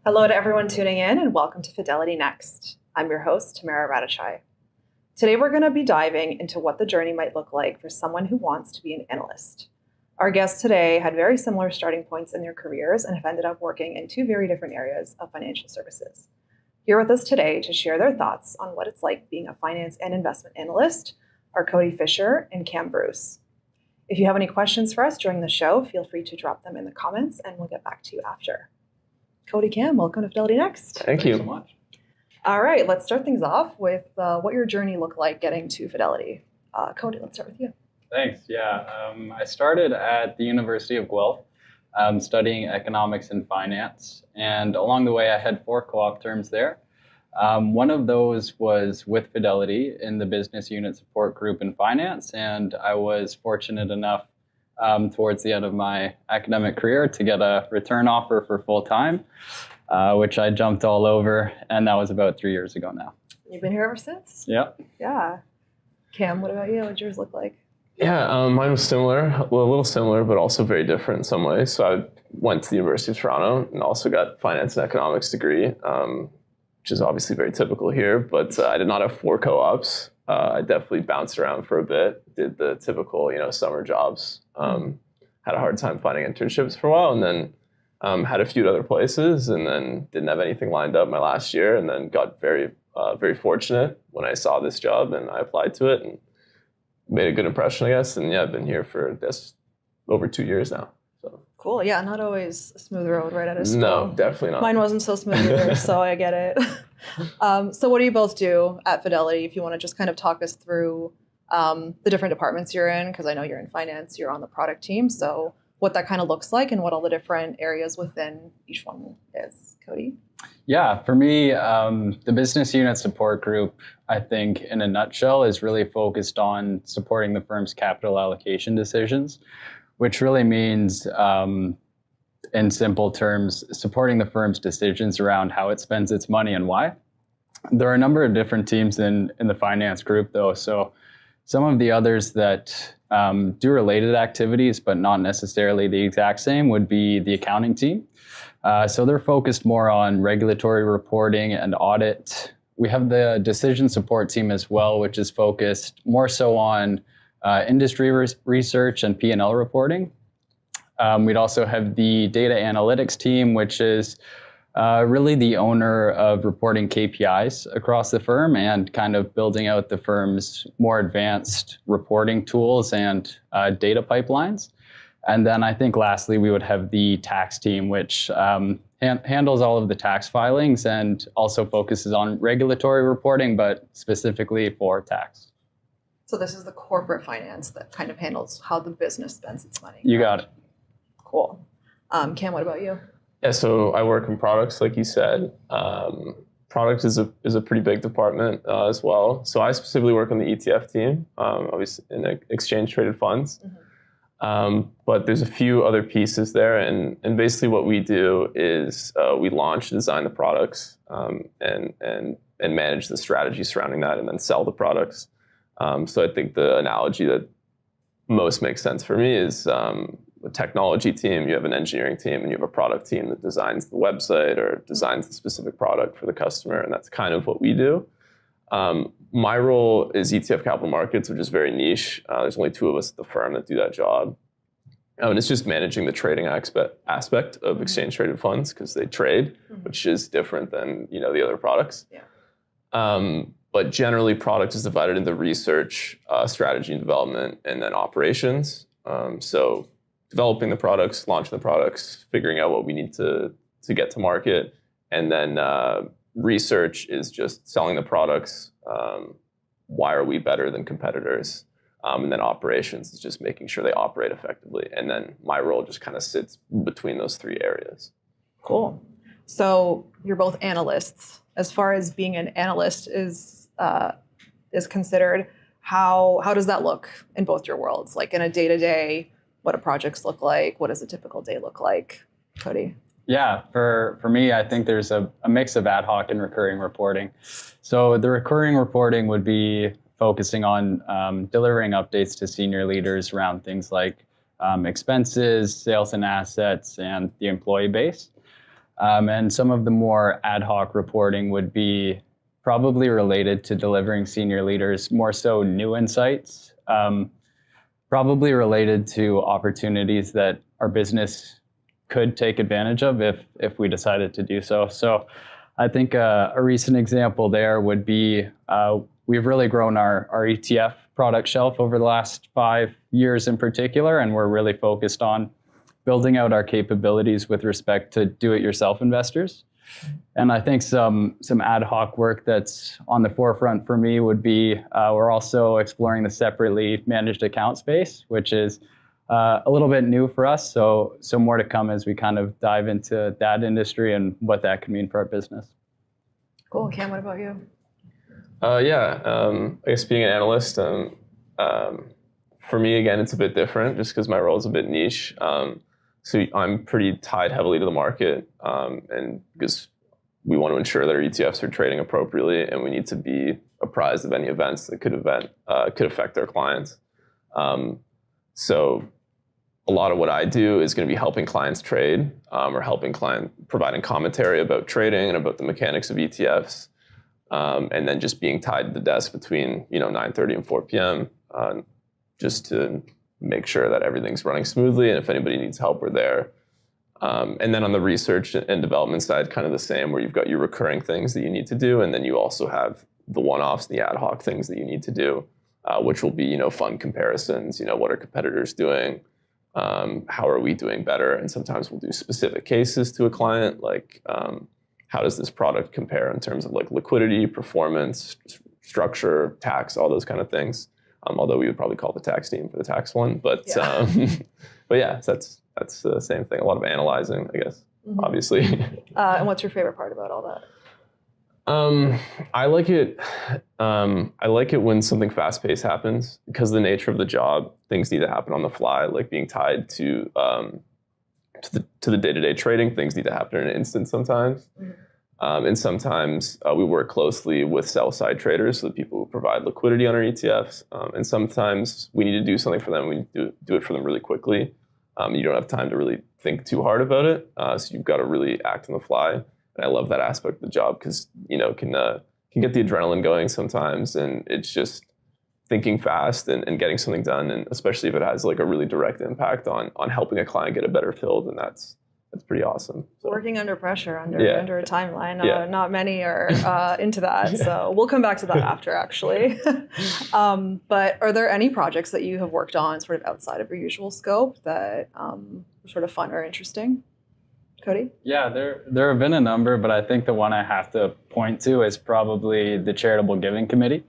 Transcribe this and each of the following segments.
Hello to everyone tuning in and welcome to FidelityNext. I'm your host, Tamara Radachai. Today we're going to be diving into what the journey might look like for someone who wants to be an analyst. Our guests today had very similar starting points in their careers and have ended up working in two very different areas of financial services. Here with us today to share their thoughts on what it's like being a finance and investment analyst are Cody Fisher and Cam Bruce. If you have any questions for us during the show, feel free to drop them in the comments and we'll get back to you after. Cody, Cam, welcome to FidelityNext. Thank you so much. All right, let's start things off with what your journey looked like getting to Fidelity. Cody, let's start with you. Thanks. Yeah, I started at the University of Guelph studying economics and finance. And along the way, I had 4 co-op terms there. One of those was with Fidelity in the business unit support group in finance. And I was fortunate enough towards the end of my academic career to get a return offer for full-time, which I jumped all over, and that was about 3 years ago now. You've been here ever since? Yep. Yeah. Cam, what about you? What did yours look like? Yeah, mine was similar, well, a little similar, but also very different in some ways. So I went to the University of Toronto and also got a finance and economics degree, which is obviously very typical here, but I did not have 4 co-ops. I definitely bounced around for a bit, did the typical, summer jobs. Had a hard time finding internships for a while, and then had a few other places, and then didn't have anything lined up my last year, and then got very fortunate when I saw this job, and I applied to it, and made a good impression, I guess. And yeah, I've been here for this over 2 years now. So Cool. Yeah, not always a smooth road right out of school. No, definitely not. Mine wasn't so smooth either, so I get it. So what do you both do at Fidelity? If you want to just kind of talk us through the different departments you're in, because I know you're in finance, you're on the product team. So what that kind of looks like and what all the different areas within each one is. Cody? Yeah, for me, the business unit support group, I think in a nutshell, is really focused on supporting the firm's capital allocation decisions, which really means, in simple terms, supporting the firm's decisions around how it spends its money and why. There are a number of different teams in the finance group, though. So some of the others that do related activities, but not necessarily the exact same, would be the accounting team. So they're focused more on regulatory reporting and audit. We have the decision support team as well, which is focused more so on industry research and P&L reporting. We'd also have the data analytics team, which is really the owner of reporting KPIs across the firm and kind of building out the firm's more advanced reporting tools and data pipelines. And then I think lastly, we would have the tax team, which handles all of the tax filings and also focuses on regulatory reporting, but specifically for tax. So this is the corporate finance that kind of handles how the business spends its money. You got it. Cool. Cam, what about you? Yeah, so I work in products, like you said. Product is a pretty big department as well. So I specifically work on the ETF team, obviously in exchange traded funds. Mm-hmm. But there's a few other pieces there, and basically what we do is we launch, design the products, and manage the strategy surrounding that, and then sell the products. So I think the analogy that most makes sense for me is a technology team, you have an engineering team, and you have a product team that designs the website or designs the specific product for the customer, and that's kind of what we do. My role is ETF Capital Markets, which is very niche. There's only 2 of us at the firm that do that job. And it's just managing the trading aspect of exchange traded funds because they trade, which is different than the other products. Yeah. But generally, product is divided into research, strategy and development, and then operations. So developing the products, launching the products, figuring out what we need to get to market, and then research is just selling the products. Why are we better than competitors? And then operations is just making sure they operate effectively. And then my role just kind of sits between those 3 areas. Cool. So you're both analysts. As far as being an analyst is considered, how does that look in both your worlds? Like in a day-to-day, what do projects look like? What does a typical day look like? Cody? Yeah, for me, I think there's a mix of ad hoc and recurring reporting. So the recurring reporting would be focusing on delivering updates to senior leaders around things like expenses, sales and assets, and the employee base. And some of the more ad hoc reporting would be probably related to delivering senior leaders more so new insights, probably related to opportunities that our business could take advantage of if we decided to do so. So I think a recent example there would be we've really grown our ETF product shelf over the last 5 years in particular, and we're really focused on building out our capabilities with respect to do-it-yourself investors. And I think some ad hoc work that's on the forefront for me would be we're also exploring the separately managed account space, which is a little bit new for us. So more to come as we kind of dive into that industry and what that could mean for our business. Cool. Cam, what about you? I guess being an analyst, for me, again, it's a bit different just because my role is a bit niche. So I'm pretty tied heavily to the market, and because we want to ensure that our ETFs are trading appropriately, and we need to be apprised of any events that could affect our clients. So a lot of what I do is going to be helping clients trade, or providing commentary about trading and about the mechanics of ETFs, and then just being tied to the desk between 9:30 and 4 p.m. Just to make sure that everything's running smoothly, and if anybody needs help, we're there. And then on the research and development side, kind of the same, where you've got your recurring things that you need to do, and then you also have the one-offs, the ad hoc things that you need to do, which will be fun comparisons. What are competitors doing? How are we doing better? And sometimes we'll do specific cases to a client, like how does this product compare in terms of like liquidity, performance, structure, tax, all those kind of things. Although we would probably call the tax team for the tax one, but yeah, that's the same thing. A lot of analyzing, I guess, obviously. And what's your favorite part about all that? I like it. I like it when something fast-paced happens because of the nature of the job. Things need to happen on the fly, like being tied to the day-to-day trading. Things need to happen in an instant sometimes. And sometimes we work closely with sell-side traders, so the people who provide liquidity on our ETFs. And sometimes we need to do something for them. We need to do it for them really quickly. You don't have time to really think too hard about it, so you've got to really act on the fly. And I love that aspect of the job because can get the adrenaline going sometimes, and it's just thinking fast and getting something done. And especially if it has like a really direct impact on helping a client get a better fill, then that's pretty awesome. So. Working under pressure, under a timeline. Not many are into that. So we'll come back to that after, actually. But are there any projects that you have worked on sort of outside of your usual scope that are sort of fun or interesting? Cody? Yeah, there have been a number, but I think the one I have to point to is probably the Charitable Giving Committee.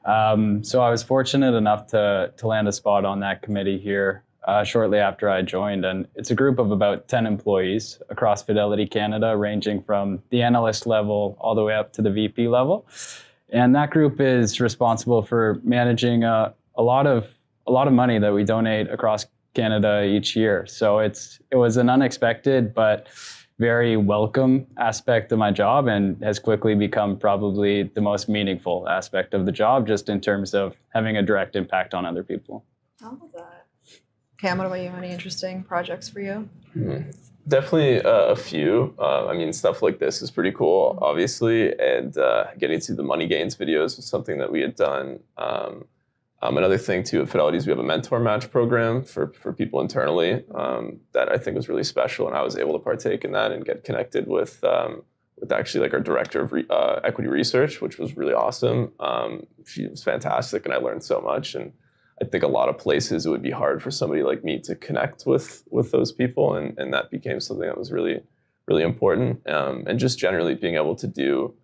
So I was fortunate enough to land a spot on that committee here shortly after I joined, and it's a group of about 10 employees across Fidelity Canada, ranging from the analyst level all the way up to the VP level. And that group is responsible for managing a lot of money that we donate across Canada each year. So it was an unexpected but very welcome aspect of my job, and has quickly become probably the most meaningful aspect of the job, just in terms of having a direct impact on other people. I love that. Cam, what about you? Any interesting projects for you? Definitely a few. Stuff like this is pretty cool, obviously, and getting to the money gains videos was something that we had done. Another thing too at Fidelity is we have a mentor match program for people internally that I think was really special, and I was able to partake in that and get connected with actually like our director of equity research, which was really awesome. She was fantastic, and I learned so much. And I think a lot of places it would be hard for somebody like me to connect with those people, and that became something that was really, really important. And just generally being able to do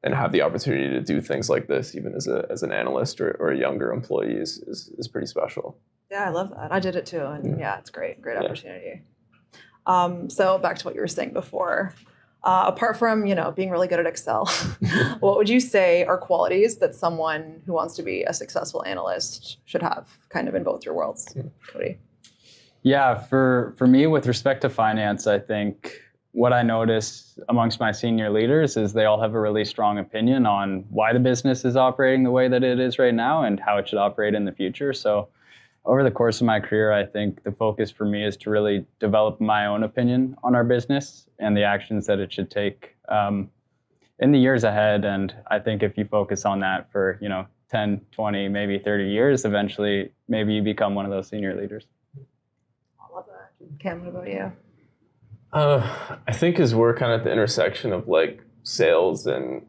and have the opportunity to do things like this, even as an analyst or a younger employee, is pretty special. Yeah, I love that. I did it too, and it's great opportunity. So back to what you were saying before. Apart from being really good at Excel, what would you say are qualities that someone who wants to be a successful analyst should have, kind of in both your worlds? Cody? Yeah, for me, with respect to finance, I think what I notice amongst my senior leaders is they all have a really strong opinion on why the business is operating the way that it is right now and how it should operate in the future. So over the course of my career, I think the focus for me is to really develop my own opinion on our business and the actions that it should take in the years ahead. And I think if you focus on that for, 10, 20, maybe 30 years, eventually maybe you become one of those senior leaders. I love that. Cam, what about you? I think as we're kind of at the intersection of like sales and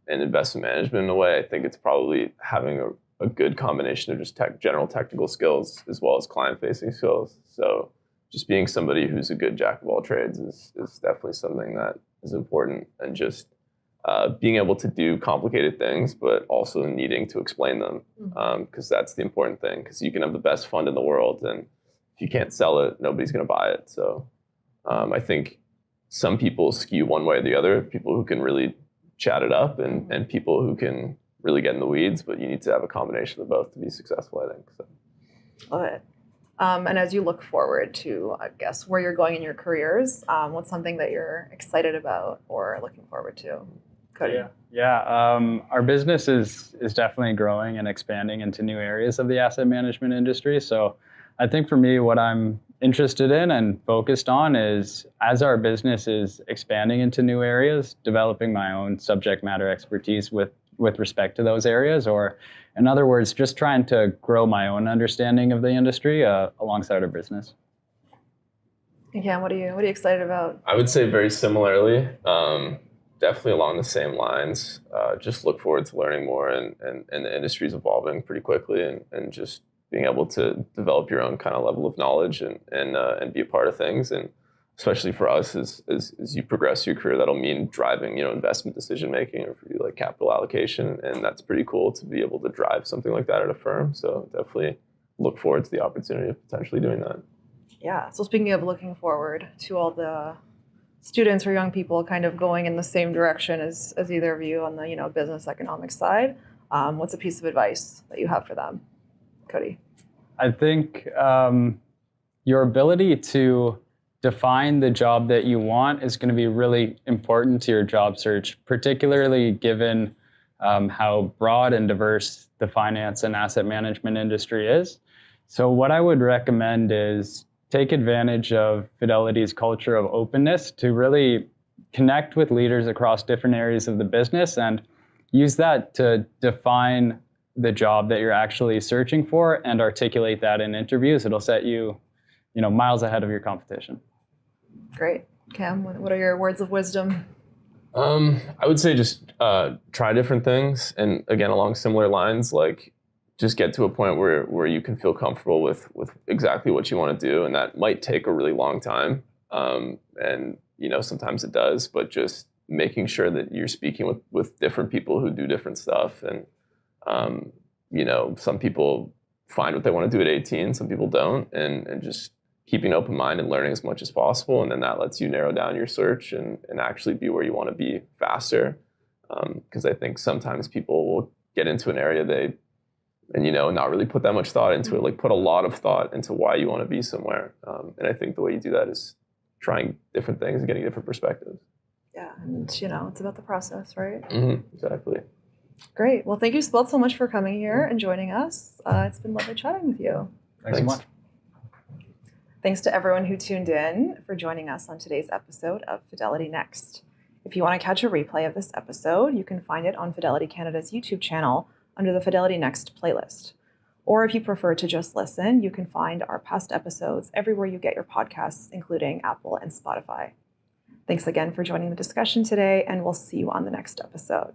investment management in a way, I think it's probably having a good combination of just general technical skills as well as client-facing skills. So just being somebody who's a good jack of all trades is definitely something that is important, and just being able to do complicated things, but also needing to explain them, because that's the important thing, because you can have the best fund in the world, and if you can't sell it, nobody's going to buy it. So I think some people skew one way or the other, people who can really chat it up and people who can really get in the weeds, but you need to have a combination of both to be successful, I think. So. Love it. And as you look forward to, I guess, where you're going in your careers, what's something that you're excited about or looking forward to? Cody? Our business is definitely growing and expanding into new areas of the asset management industry. So I think for me, what I'm interested in and focused on is, as our business is expanding into new areas, developing my own subject matter expertise with respect to those areas, or in other words, just trying to grow my own understanding of the industry alongside our business. Cam, what are you excited about? I would say very similarly, definitely along the same lines. Just look forward to learning more, and the industry is evolving pretty quickly, and just being able to develop your own kind of level of knowledge and be a part of things. And especially for us, as you progress your career, that'll mean driving, investment decision making, or for you, like capital allocation, and that's pretty cool to be able to drive something like that at a firm. So definitely look forward to the opportunity of potentially doing that. Yeah. So speaking of looking forward to all the students or young people kind of going in the same direction as either of you on the business economics side, what's a piece of advice that you have for them, Cody? I think your ability to define the job that you want is going to be really important to your job search, particularly given how broad and diverse the finance and asset management industry is. So what I would recommend is take advantage of Fidelity's culture of openness to really connect with leaders across different areas of the business, and use that to define the job that you're actually searching for and articulate that in interviews. It'll set you, miles ahead of your competition. Great. Cam, what are your words of wisdom? I would say just try different things, and again, along similar lines, like just get to a point where you can feel comfortable with exactly what you want to do, and that might take a really long time, and sometimes it does, but just making sure that you're speaking with different people who do different stuff, and some people find what they want to do at 18, some people don't, and just keeping an open mind and learning as much as possible, and then that lets you narrow down your search and actually be where you want to be faster, because I think sometimes people will get into an area not really put that much thought into it, like put a lot of thought into why you want to be somewhere. And I think the way you do that is trying different things and getting different perspectives. Yeah, and it's about the process, right? Mm-hmm, exactly. Great. Well, thank you both so much for coming here and joining us. It's been lovely chatting with you. Thanks so much. Thanks to everyone who tuned in for joining us on today's episode of Fidelity Next. If you want to catch a replay of this episode, you can find it on Fidelity Canada's YouTube channel under the FidelityNext playlist. Or if you prefer to just listen, you can find our past episodes everywhere you get your podcasts, including Apple and Spotify. Thanks again for joining the discussion today, and we'll see you on the next episode.